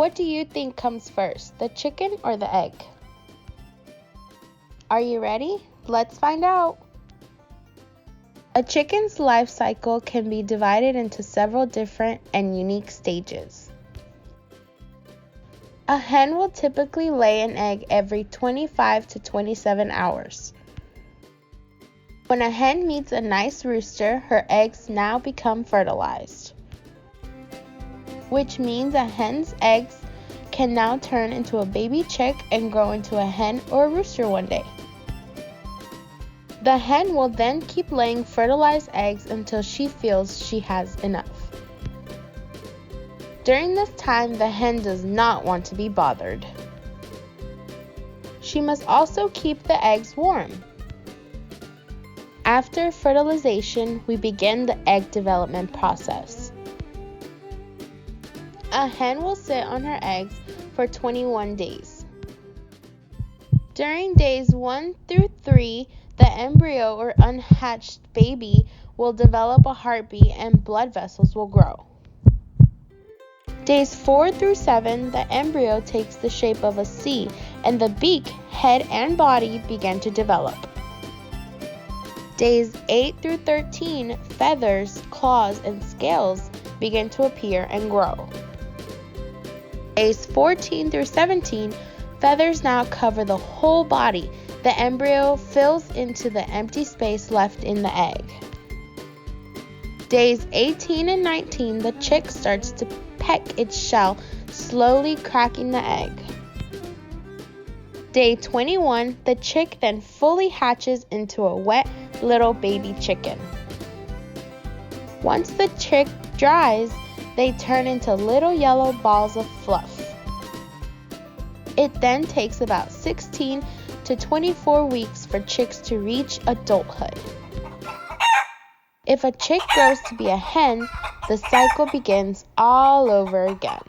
What do you think comes first, the chicken or the egg? Are you ready? Let's find out. A chicken's life cycle can be divided into several different and unique stages. A hen will typically lay an egg every 25 to 27 hours. When a hen meets a nice rooster, her eggs now become fertilized, which means a hen's eggs can now turn into a baby chick and grow into a hen or a rooster one day. The hen will then keep laying fertilized eggs until she feels she has enough. During this time, the hen does not want to be bothered. She must also keep the eggs warm. After fertilization, we begin the egg development process. A hen will sit on her eggs for 21 days. During days 1 through 3, the embryo or unhatched baby will develop a heartbeat and blood vessels will grow. Days 4 through 7, the embryo takes the shape of a C and the beak, head, and body begin to develop. Days 8 through 13, feathers, claws, and scales begin to appear and grow. Days 14 through 17, feathers now cover the whole body. The embryo fills into the empty space left in the egg. Days 18 and 19, the chick starts to peck its shell, slowly cracking the egg. Day 21, the chick then fully hatches into a wet little baby chicken. Once the chick dries, they turn into little yellow balls of fluff. It then takes about 16 to 24 weeks for chicks to reach adulthood. If a chick grows to be a hen, the cycle begins all over again.